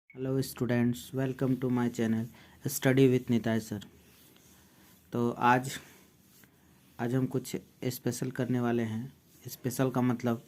Hello students, welcome to my channel study with Nitai sir. तो आज हम कुछ स्पेशल करने वाले हैं। स्पेशल का मतलब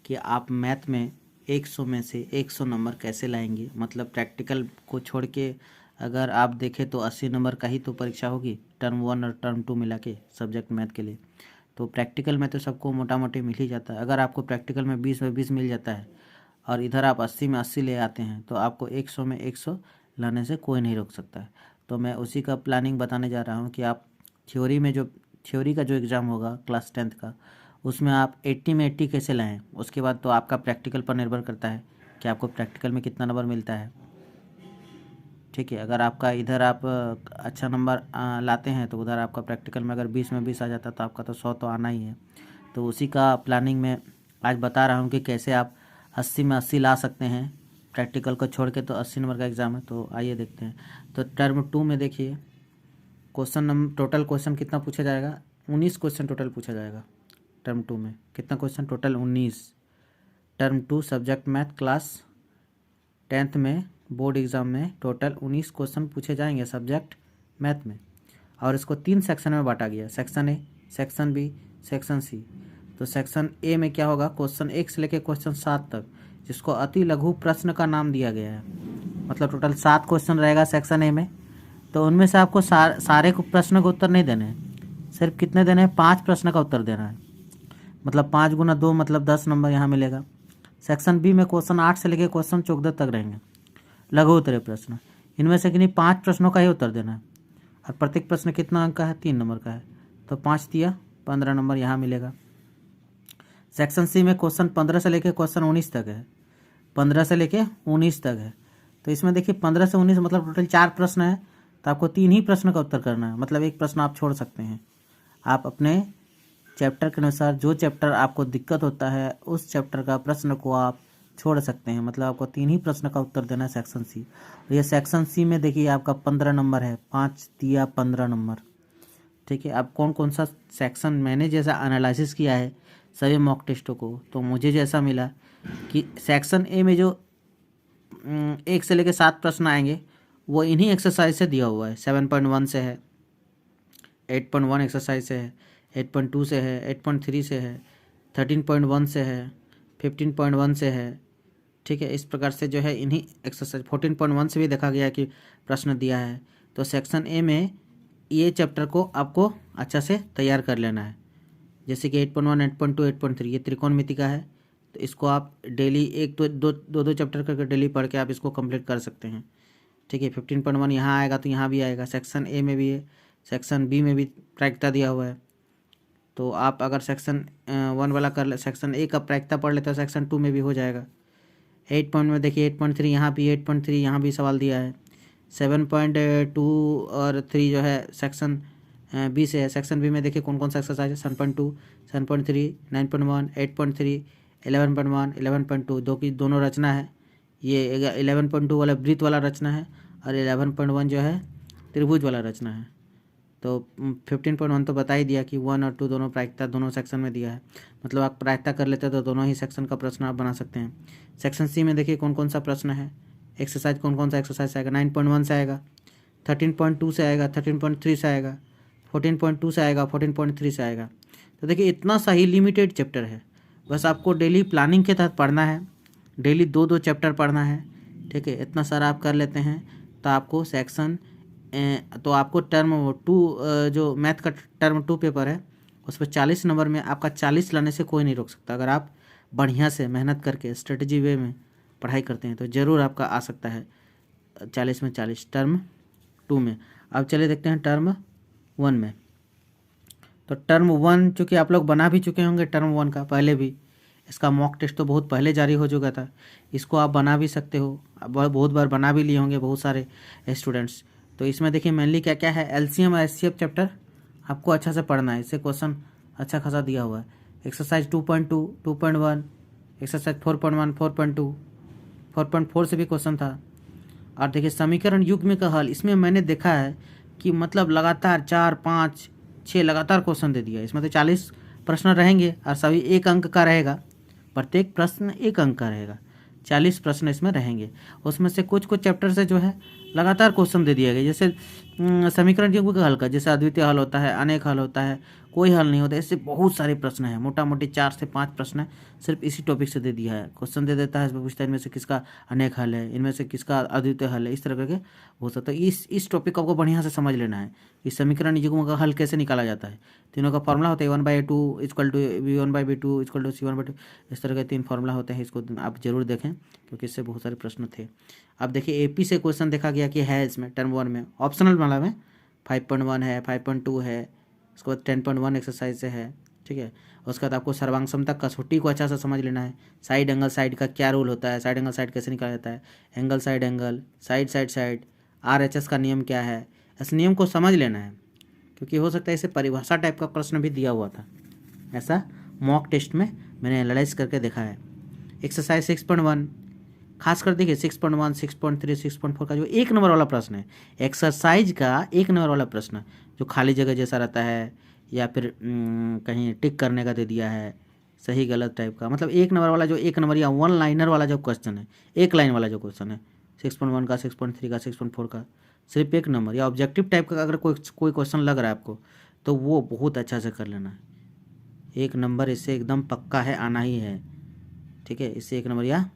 कि आप मैथ में 100 में से 100 नंबर कैसे लाएंगे। मतलब प्रैक्टिकल को छोड़ के अगर आप देखें तो 80 नंबर का ही तो परीक्षा होगी, टर्म 1 और टर्म 2 मिला के सब्जेक्ट मैथ के लिए। तो प्रैक्टिकल में तो सबको मोटा मोटी मिल ही जाता है। अगर आपको प्रैक्टिकल में 20 में 20 मिल जाता है और इधर आप 80 में 80 ले आते हैं तो आपको 100 में 100 लाने से कोई नहीं रोक सकता है। तो मैं उसी का प्लानिंग बताने जा रहा हूँ कि आप थ्योरी का जो एग्ज़ाम होगा क्लास 10th का, उसमें आप 80 में 80 कैसे लाएं। उसके बाद तो आपका प्रैक्टिकल पर निर्भर करता है कि आपको प्रैक्टिकल में कितना नंबर मिलता है। ठीक है, अगर आपका इधर आप अच्छा नंबर लाते हैं तो उधर आपका प्रैक्टिकल में अगर 20 में 20 आ जाता तो आपका तो 100 तो आना ही है। तो उसी का प्लानिंग में आज बता रहा हूँ कि कैसे आप 80 में 80 ला सकते हैं। प्रैक्टिकल को छोड़ के तो 80 नंबर का एग्ज़ाम है। तो आइए देखते हैं। तो टर्म 2 में देखिए, टोटल क्वेश्चन कितना पूछा जाएगा। 19 क्वेश्चन टोटल पूछा जाएगा। टर्म 2 में कितना question total 19। Term 2 subject math class 10th में बोर्ड एग्ज़ाम में टोटल 19 क्वेश्चन पूछे जाएंगे सब्जेक्ट मैथ में। और इसको 3 सेक्शन में बांटा गया, section A, section B, section C. तो सेक्शन ए में क्या होगा, क्वेश्चन 1 से लेकर क्वेश्चन 7 तक, जिसको अति लघु प्रश्न का नाम दिया गया है। मतलब टोटल 7 क्वेश्चन रहेगा सेक्शन ए में। तो उनमें से आपको सारे प्रश्न का उत्तर नहीं देने हैं। सिर्फ कितने देने हैं, 5 प्रश्न का उत्तर देना है। मतलब 5 गुना 2 मतलब 10 नंबर यहाँ मिलेगा। सेक्शन बी में क्वेश्चन 8 से लेकर क्वेश्चन 14 तक रहेंगे, लघु उत्तरीय प्रश्न। इनमें से किन्हीं 5 प्रश्नों का ही उत्तर देना है। और प्रत्येक प्रश्न कितना अंक का है, 3 नंबर का है। तो 5 दिया 15 नंबर यहाँ मिलेगा। सेक्शन सी में क्वेश्चन 15 से लेकर क्वेश्चन 19 तक है। 15 से लेकर 19 तक है। तो इसमें देखिए 15 से 19 मतलब टोटल 4 प्रश्न है। तो आपको 3 ही प्रश्न का उत्तर करना है। मतलब एक प्रश्न आप छोड़ सकते हैं। आप अपने चैप्टर के अनुसार जो चैप्टर आपको दिक्कत होता है उस चैप्टर का प्रश्न को आप छोड़ सकते हैं। मतलब आपको 3 ही प्रश्न का उत्तर देना है सेक्शन सी। और ये सेक्शन सी में देखिए आपका 15 नंबर है, 5 दिया 15 नंबर। ठीक है, अब कौन कौन सा सेक्शन मैंने जैसा एनालिसिस किया है सभी मॉक टेस्टों को, तो मुझे जैसा मिला कि सेक्शन ए में जो 1 से लेकर 7 प्रश्न आएंगे वो इन्हीं एक्सरसाइज से दिया हुआ है। 7.1 से है, 8.1 एक्सरसाइज से है, 8.2 से है, 8.3 से है, 13.1 से है, 15.1 से है। ठीक है, इस प्रकार से जो है इन्हीं एक्सरसाइज 14.1 से भी देखा गया कि प्रश्न दिया है। तो सेक्शन ए में ये चैप्टर को आपको अच्छा से तैयार कर लेना है। जैसे कि 8.1, 8.2, 8.3 ये त्रिकोणमिति का है। तो इसको आप डेली एक तो दो चैप्टर करके डेली पढ़ के आप इसको कंप्लीट कर सकते हैं। ठीक है, 15.1 यहाँ आएगा तो यहाँ भी आएगा। सेक्शन ए में भी है, सेक्शन बी में भी प्रायिकता दिया हुआ है। तो आप अगर सेक्शन 1 वाला सेक्शन ए का प्रायिकता पढ़ लेते हो सेक्शन 2 में भी हो जाएगा। 8 पॉइंट में देखिए 8.3 यहाँ भी, 8.3 यहाँ भी सवाल दिया है। 7.2 और 3 जो है सेक्शन बी से है। सेक्शन बी में देखिए कौन कौन सा एक्सरसाइज है, 7.2, 7.3, 9.1, 8.3, 11.1, 11.2 दोनों रचना है। ये 11.2 वाला वृत्त वाला रचना है और 11.1 जो है त्रिभुज वाला रचना है। तो 15.1 तो बता ही दिया कि 1 और 2 दोनों प्रायिकता दोनों सेक्शन में दिया है। मतलब आप प्रायिकता कर लेते हैं तो दोनों ही सेक्शन का प्रश्न आप बना सकते हैं। सेक्शन सी में देखिए कौन कौन सा प्रश्न है, एक्सरसाइज कौन कौन सा एक्सरसाइज आएगा। 9.1 से आएगा, 13.2 से आएगा, 13.3 से आएगा, 14.2 से आएगा, 14.3 से आएगा। तो देखिए इतना सा ही लिमिटेड चैप्टर है। बस आपको डेली प्लानिंग के तहत पढ़ना है, डेली 2-2 चैप्टर पढ़ना है। ठीक है, इतना सारा आप कर लेते हैं तो आपको तो आपको टर्म 2 जो मैथ का टर्म 2 पेपर है उस पर 40 नंबर में आपका 40 लाने से कोई नहीं रोक सकता। अगर आप बढ़िया से मेहनत करके स्ट्रेटजी वे में पढ़ाई करते हैं तो ज़रूर आपका आ सकता है 40 में 40 टर्म 2 में। अब चलिए देखते हैं टर्म 1 में। तो टर्म 1 चूँकि आप लोग बना भी चुके होंगे टर्म 1 का पहले भी, इसका मॉक टेस्ट तो बहुत पहले जारी हो चुका था। इसको आप बना भी सकते हो, बहुत बार बना भी लिए होंगे बहुत सारे स्टूडेंट्स। तो इसमें देखिए मेनली क्या क्या है, एलसीएम और एचसीएफ चैप्टर आपको अच्छा से पढ़ना है। इससे क्वेश्चन अच्छा खासा दिया हुआ है। एक्सरसाइज 2.2, 2.1, एक्सरसाइज 4.1, 4.2, 4.4 से भी क्वेश्चन था। और देखिए समीकरण युग्म का हल, इसमें मैंने देखा है कि मतलब लगातार 4, 5, 6 लगातार क्वेश्चन दे दिया। इसमें तो 40 प्रश्न रहेंगे और सभी 1 अंक का रहेगा। प्रत्येक प्रश्न 1 अंक का रहेगा। 40 प्रश्न इसमें रहेंगे। उसमें से कुछ कुछ चैप्टर से जो है लगातार क्वेश्चन दे दिया गया, जैसे समीकरण युग्म का हल का, जैसे अद्वितीय हल होता है, अनेक हल होता है, कोई हल नहीं होता, इससे बहुत सारे प्रश्न हैं। मोटा मोटी 4 से 5 प्रश्न सिर्फ इसी टॉपिक से दे दिया है। क्वेश्चन दे देता है, इसमें पूछता है इनमें से किसका अनेक हल है, इनमें से किसका अद्वितीय हल है, इस तरह करके हो सकता है। इस टॉपिक को आपको बढ़िया से समझ लेना है कि समीकरण युग्म का हल कैसे निकाला जाता है। तीनों का फॉर्मूला होता है A1/A2 equal to B1/B2 equal to C1/2, इस तरह के 3 फार्मूला होते हैं। इसको आप जरूर देखें क्योंकि इससे बहुत सारे प्रश्न थे। अब देखिए AP से क्वेश्चन देखा गया कि है इसमें टर्म 1 में, ऑप्शनल वाला में 5.1 है, 5.2 है, उसके बाद 10.1 एक्सरसाइज से है, ठीक है। उसके बाद आपको सर्वांग समता कसौटी को अच्छा से समझ लेना है। साइड एंगल साइड का क्या रूल होता है, साइड एंगल साइड कैसे निकाला जाता है, angle, side side side, RHS का नियम क्या है, इस नियम को समझ लेना है क्योंकि हो सकता है इसे परिभाषा टाइप का प्रश्न भी दिया हुआ था। ऐसा मॉक टेस्ट में मैंने एनालाइज करके देखा है। एक्सरसाइज 6.1 खासकर देखिए 6.1, 6.3, 6.4 का जो 1 नंबर वाला प्रश्न है, एक्सरसाइज का 1 नंबर वाला प्रश्न जो खाली जगह जैसा रहता है या फिर कहीं टिक करने का दे दिया है, सही गलत टाइप का, मतलब 1 नंबर वाला जो 1 नंबर या 1 लाइनर वाला जो क्वेश्चन है, 1 लाइन वाला जो क्वेश्चन है 6.1 का, 6.3 का, 6.4 का, सिर्फ 1 नंबर या ऑब्जेक्टिव टाइप का अगर कोई क्वेश्चन लग रहा है आपको तो वो बहुत अच्छा से कर लेना है। 1 नंबर इससे एकदम पक्का है, आना ही है, ठीक है। इससे 1 नंबर या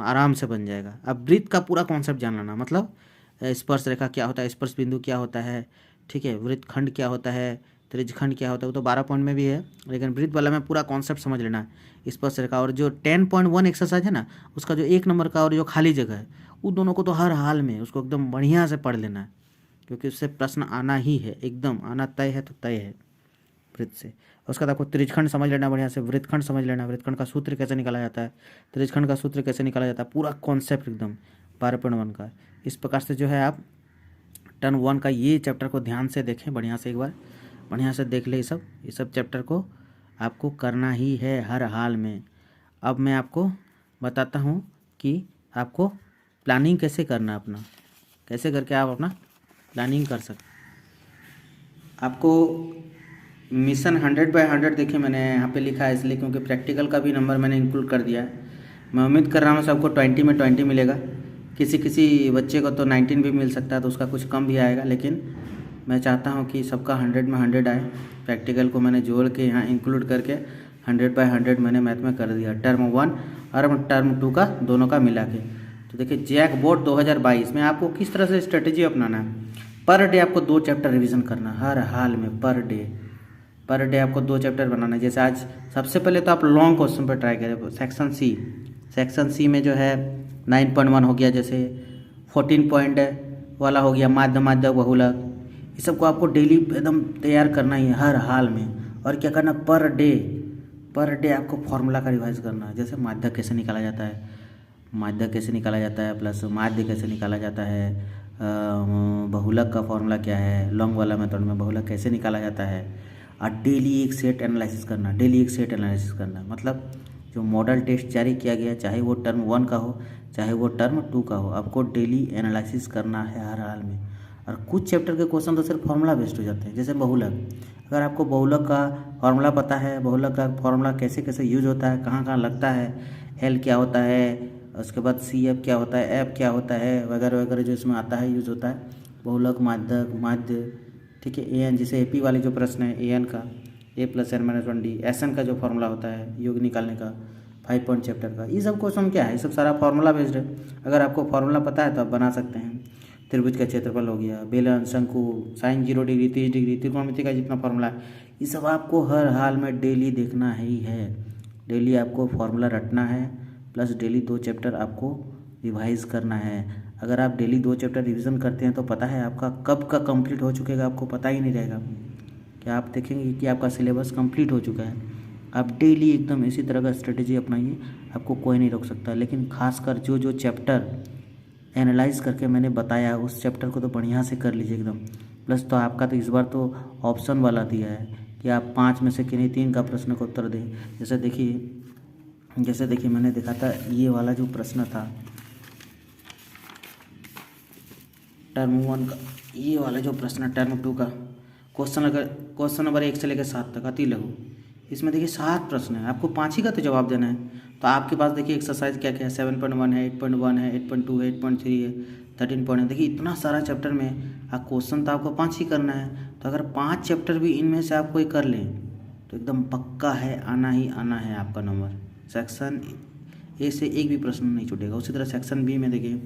आराम से बन जाएगा। अब वृत्त का पूरा कॉन्सेप्ट जान लेना, मतलब स्पर्श रेखा क्या होता है, स्पर्श बिंदु क्या होता है, ठीक है, वृत्त खंड क्या होता है, त्रिज्यखंड क्या होता है, वो तो 12 पॉइंट में भी है, लेकिन वृत्त वाला में पूरा कॉन्सेप्ट समझ लेना है। स्पर्श रेखा और जो 10.1 एक्सरसाइज है ना, उसका जो 1 नंबर का और जो खाली जगह है, उन दोनों को तो हर हाल में उसको एकदम बढ़िया से पढ़ लेना है क्योंकि उससे प्रश्न आना ही है, एकदम आना तय है, तो तय है वृत्त से। उसके बाद आपको त्रिज्यखंड समझ लेना बढ़िया से, वृत्तखंड समझ लेना, वृत्तखंड का सूत्र कैसे निकाला जाता है, त्रिज्यखंड का सूत्र कैसे निकाला जाता है, पूरा कॉन्सेप्ट एकदम 12.1 का। इस प्रकार से जो है आप टर्म 1 का ये चैप्टर को ध्यान से देखें, बढ़िया से एक बार बढ़िया से देख ले। ये सब चैप्टर को आपको करना ही है हर हाल में। अब मैं आपको बताता हूँ कि आपको प्लानिंग कैसे करना, अपना कैसे करके आप अपना प्लानिंग कर सकते। आपको मिशन 100/100 देखिए मैंने यहाँ पे लिखा है इसलिए क्योंकि प्रैक्टिकल का भी नंबर मैंने इंक्लूड कर दिया है। मैं उम्मीद कर रहा हूँ सबको 20 में 20 मिलेगा, किसी बच्चे को तो 19 भी मिल सकता है, तो उसका कुछ कम भी आएगा, लेकिन मैं चाहता हूँ कि सबका 100 में 100 आए। प्रैक्टिकल को मैंने जोड़ के यहाँ इंक्लूड करके 100/100 मैंने मैथ में कर दिया, टर्म 1 और टर्म 2 का दोनों का मिला के। तो देखिए जैक बोर्ड 2022 में आपको किस तरह से स्ट्रेटेजी अपनाना है। पर डे आपको 2 चैप्टर रिवीजन करना हर हाल में, पर डे आपको 2 चैप्टर बनाना है। जैसे आज सबसे पहले तो आप लॉन्ग क्वेश्चन पर ट्राई करें। सेक्शन सी में जो है 9.1 हो गया, जैसे 14 पॉइंट वाला हो गया माध्य बहुलक, ये सबको आपको डेली एकदम तैयार करना ही है हर हाल में। और क्या करना, पर डे आपको फॉर्मूला का रिवाइज करना है। जैसे माध्य कैसे निकाला जाता है, प्लस माध्य कैसे निकाला जाता है, बहुलक का फॉर्मूला क्या है, लॉन्ग वाला मेथड में बहुलक कैसे निकाला जाता है, और डेली एक सेट एनालिसिस करना। मतलब जो मॉडल टेस्ट जारी किया गया, चाहे वो टर्म 1 का हो चाहे वो टर्म 2 का हो, आपको डेली एनालिसिस करना है हर हाल में। और कुछ चैप्टर के क्वेश्चन तो सिर्फ फार्मूला बेस्ड हो जाते हैं, जैसे बहुलक। अगर आपको बहुलक का फार्मूला पता है, बहुलक का फार्मूला कैसे कैसे यूज होता है, कहाँ कहाँ लगता है, एल क्या होता है, उसके बाद CF क्या होता है, एफ क्या होता है, वगैरह वगैरह जो इसमें आता है यूज होता है, बहुलक, माध्य, ठीक है। AN जैसे AP वाले जो प्रश्न है, AN का A + N - 1D, SN का जो फार्मूला होता है योग निकालने का 5 पॉइंट चैप्टर का, ये सब क्वेश्चन क्या है, ये सब सारा फार्मूला बेस्ड है। अगर आपको फार्मूला पता है तो आप बना सकते हैं। त्रिभुज का क्षेत्रफल हो गया, बेलन, शंकु, साइन 0 डिग्री, 30 डिग्री, त्रिकोणमिति का जितना फार्मूला है, ये सब आपको हर हाल में डेली देखना ही है। डेली आपको फार्मूला रटना है, प्लस डेली 2 चैप्टर आपको रिवाइज करना है। अगर आप डेली 2 चैप्टर रिवीजन करते हैं तो पता है आपका कब का कंप्लीट हो चुकेगा, आपको पता ही नहीं रहेगा। क्या आप देखेंगे कि आपका सिलेबस कंप्लीट हो चुका है। आप डेली एकदम इसी तरह का स्ट्रेटेजी अपनाइए, आपको कोई नहीं रोक सकता। लेकिन खासकर जो चैप्टर एनालाइज करके मैंने बताया, उस चैप्टर को तो बढ़िया से कर लीजिए एकदम। प्लस तो आपका तो इस बार तो ऑप्शन वाला दिया है कि आप 5 में से किन्हीं 3 का प्रश्न का उत्तर दें। जैसे देखिए मैंने देखा था ये वाला जो प्रश्न था टर्म 1 का, ये वाला जो प्रश्न टर्म 2 का क्वेश्चन नंबर 1 से लेकर 7 तक, अति लघु, इसमें देखिए 7 प्रश्न है, आपको 5 ही का तो जवाब देना है। तो आपके पास देखिए एक्सरसाइज क्या क्या है, 7.1 है, 8.1 है, 8.2 है, 8.3 है, 13 पॉइंट है। देखिए इतना सारा चैप्टर में आप क्वेश्चन तो आपको 5 ही करना है। तो अगर 5 चैप्टर भी इनमें से आप कोई कर लें तो एकदम पक्का है, आना ही आना है आपका नंबर। सेक्शन ए से एक भी प्रश्न नहीं छूटेगा। उसी तरह सेक्शन बी में देखिए,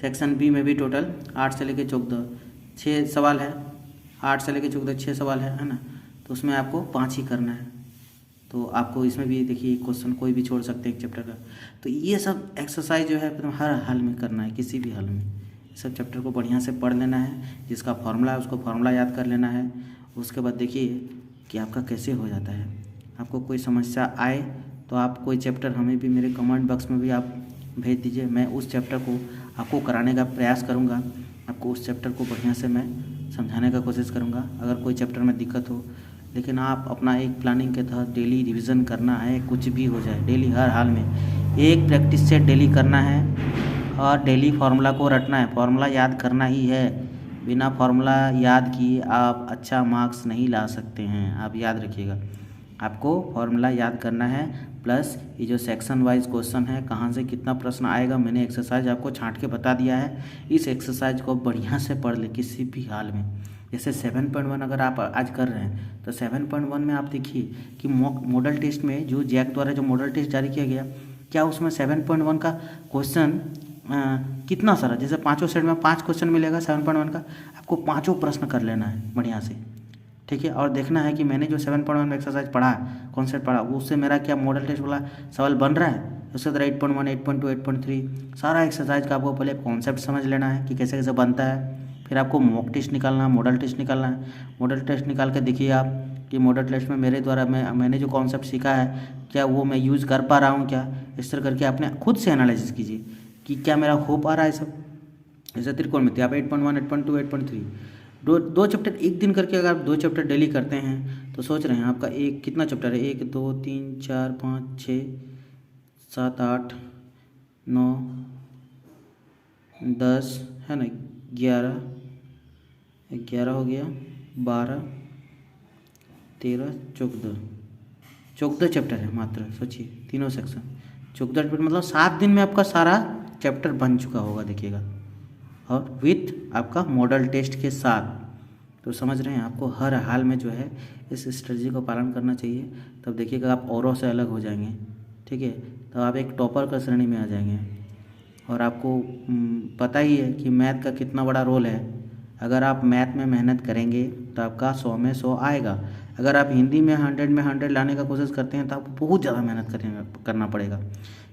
सेक्शन बी में भी टोटल 8 से लेकर 14 6 सवाल है, 8 से लेकर 14 6 सवाल है ना। तो उसमें आपको 5 ही करना है। तो आपको इसमें भी देखिए क्वेश्चन कोई भी छोड़ सकते हैं एक चैप्टर का। तो ये सब एक्सरसाइज जो है मतलब हर हाल में करना है, किसी भी हाल में। सब चैप्टर को बढ़िया से पढ़ लेना है, जिसका फॉर्मूला है उसको फॉर्मूला याद कर लेना है। उसके बाद देखिए कि आपका कैसे हो जाता है। आपको कोई समस्या आए तो आप कोई चैप्टर हमें भी मेरे कमेंट बॉक्स में भी आप भेज दीजिए, मैं उस चैप्टर को आपको कराने का प्रयास करूँगा। आपको उस चैप्टर को बढ़िया से मैं समझाने का कोशिश करूँगा अगर कोई चैप्टर में दिक्कत हो। लेकिन आप अपना एक प्लानिंग के तहत डेली रिवीजन करना है, कुछ भी हो जाए डेली हर हाल में एक प्रैक्टिस सेट डेली करना है और डेली फार्मूला को रटना है। फार्मूला याद करना ही है, बिना फार्मूला याद किए आप अच्छा मार्क्स नहीं ला सकते हैं, आप याद रखिएगा। आपको फार्मूला याद करना है, प्लस ये जो सेक्शन वाइज क्वेश्चन है कहाँ से कितना प्रश्न आएगा मैंने एक्सरसाइज आपको छांट के बता दिया है। इस एक्सरसाइज को बढ़िया से पढ़ ले किसी भी हाल में। जैसे 7.1 अगर आप आज कर रहे हैं तो 7.1 में आप देखिए कि मॉडल टेस्ट में जो जैक द्वारा जो मॉडल टेस्ट जारी किया गया, क्या उसमें 7.1 का क्वेश्चन कितना सारा, जैसे 5 सेट में 5 क्वेश्चन मिलेगा 7.1 का, आपको 5 प्रश्न कर लेना है बढ़िया से, ठीक है। और देखना है कि मैंने जो 7.1 में एक्सरसाइज पढ़ा, कॉन्सेप्ट पढ़ा, उससे मेरा क्या मॉडल टेस्ट वाला सवाल बन रहा है। उसी तरह 8.1, 8.2, 8.3 सारा एक्सरसाइज का आपको पहले कॉन्सेप्ट समझ लेना है कि कैसे कैसे बनता है। फिर आपको मॉक टेस्ट निकालना है, मॉडल टेस्ट निकालना है। मॉडल टेस्ट निकाल के देखिए आप कि मॉडल टेस्ट में मेरे द्वारा मैंने जो कॉन्सेप्ट सीखा है क्या वो मैं यूज़ कर पा रहा हूँ क्या। इस तरह करके आपने खुद से एनालिसिस कीजिए कि क्या मेरा हो पा रहा है सब। जैसे त्रिकोणमिति आप 8.1, 8.2, 8.3 दो चैप्टर एक दिन करके अगर आप 2 चैप्टर डेली करते हैं तो सोच रहे हैं आपका एक कितना चैप्टर है, 1 2 3 4 5 6 7 8 9 10 है ना, 11 हो गया, 12 13 14 चैप्टर है मात्र। सोचिए तीनों सेक्शन 14 चैप्टर मतलब 7 दिन में आपका सारा चैप्टर बन चुका होगा देखिएगा, और विथ आपका मॉडल टेस्ट के साथ। तो समझ रहे हैं आपको हर हाल में जो है इस स्ट्रेटजी को पालन करना चाहिए, तब देखिएगा आप औरों से अलग हो जाएंगे, ठीक है। तो आप एक टॉपर का श्रेणी में आ जाएंगे। और आपको पता ही है कि मैथ का कितना बड़ा रोल है। अगर आप मैथ में मेहनत करेंगे तो आपका 100 में 100 आएगा। अगर आप हिंदी में 100 में 100 लाने का कोशिश करते हैं तो आपको बहुत ज़्यादा मेहनत करना पड़ेगा।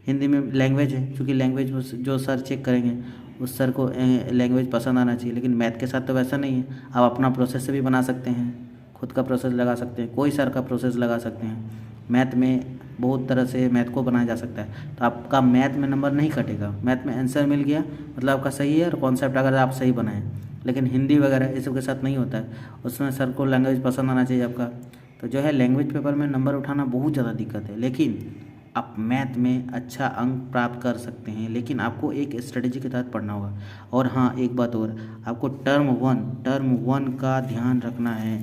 हिंदी में लैंग्वेज है, क्योंकि लैंग्वेज जो सर चेक करेंगे उस सर को लैंग्वेज पसंद आना चाहिए, लेकिन मैथ के साथ तो वैसा नहीं है। आप अपना प्रोसेस से भी बना सकते हैं, खुद का प्रोसेस लगा सकते हैं, कोई सर का प्रोसेस लगा सकते हैं। मैथ में बहुत तरह से मैथ को बनाया जा सकता है, तो आपका मैथ में नंबर नहीं कटेगा। मैथ में आंसर मिल गया मतलब आपका सही है और कॉन्सेप्ट अगर आप सही बनाएं। लेकिन हिंदी वगैरह इस सब के साथ नहीं होता है, उसमें सर को लैंग्वेज पसंद आना चाहिए आपका। तो जो है लैंग्वेज पेपर में नंबर उठाना बहुत ज़्यादा दिक्कत है, लेकिन आप मैथ में अच्छा अंक प्राप्त कर सकते हैं, लेकिन आपको एक स्ट्रेटजी के तहत पढ़ना होगा। और हाँ एक बात और, आपको टर्म वन का ध्यान रखना है।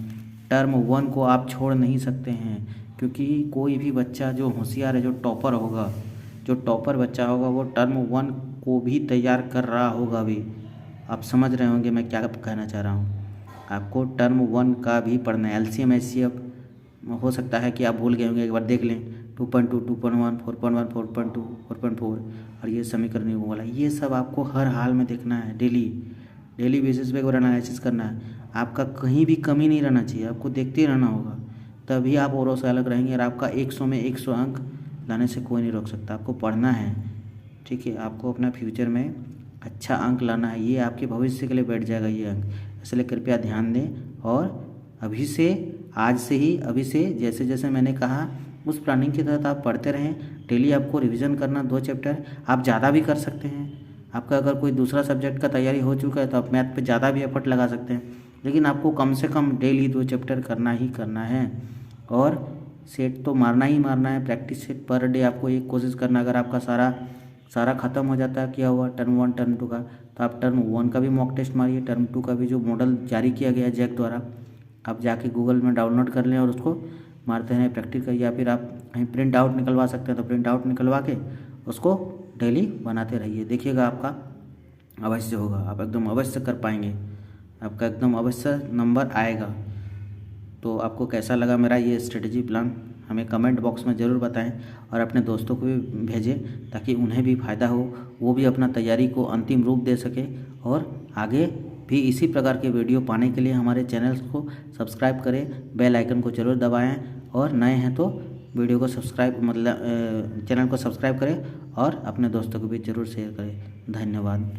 टर्म 1 को आप छोड़ नहीं सकते हैं, क्योंकि कोई भी बच्चा जो होशियार है, जो टॉपर बच्चा होगा वो टर्म 1 को भी तैयार कर रहा होगा भी। आप समझ रहे होंगे मैं क्या कहना चाह रहा हूँ। आपको टर्म 1 का भी पढ़ना है। LCM HCF हो सकता है कि आप भूल गए होंगे, एक बार देख लें। 2.2, 2.1, 4.1, 4.2, 4.4 और ये समीकरण योग वाला, ये सब आपको हर हाल में देखना है। डेली बेसिस पे एक बार एनालिसिस करना है। आपका कहीं भी कमी नहीं रहना चाहिए, आपको देखते ही रहना होगा, तभी आप औरों से अलग रहेंगे। और आपका 100 में 100 अंक लाने से कोई नहीं रोक सकता। आपको पढ़ना है, ठीक है। आपको अपना फ्यूचर में अच्छा अंक लाना है, ये आपके भविष्य के लिए बैठ जाएगा ये अंक। इसलिए कृपया ध्यान दें और अभी से, आज से ही, अभी से जैसे जैसे मैंने कहा उस प्लानिंग के तहत आप पढ़ते रहें। डेली आपको रिवीजन करना 2 चैप्टर, आप ज़्यादा भी कर सकते हैं। आपका अगर कोई दूसरा सब्जेक्ट का तैयारी हो चुका है तो आप मैथ पे ज़्यादा भी एफर्ट लगा सकते हैं, लेकिन आपको कम से कम डेली 2 चैप्टर करना ही करना है। और सेट तो मारना ही मारना है, प्रैक्टिस सेट पर डे आपको एक कोशिश करना। अगर आपका सारा ख़त्म हो जाता है किया हुआ टर्म 1 टर्म 2 का, तो आप टर्म 1 का भी मॉक टेस्ट मारिए। टर्म 2 का भी जो मॉडल जारी किया गया जैक द्वारा, आप जाके गूगल में डाउनलोड कर लें और उसको मारते हैं प्रैक्टिस का, या फिर आप कहीं प्रिंट आउट निकलवा सकते हैं तो प्रिंट आउट निकलवा के उसको डेली बनाते रहिए। देखिएगा आपका अवश्य होगा, आप एकदम अवश्य कर पाएंगे, आपका एकदम अवश्य नंबर आएगा। तो आपको कैसा लगा मेरा ये स्ट्रेटजी प्लान हमें कमेंट बॉक्स में ज़रूर बताएं और अपने दोस्तों को भी भेजें ताकि उन्हें भी फ़ायदा हो, वो भी अपना तैयारी को अंतिम रूप दे सके। और आगे भी इसी प्रकार के वीडियो पाने के लिए हमारे चैनल को सब्सक्राइब करें, बेल आइकन को ज़रूर दबाएं और नए हैं तो वीडियो को चैनल को सब्सक्राइब करें और अपने दोस्तों को भी ज़रूर शेयर करें। धन्यवाद।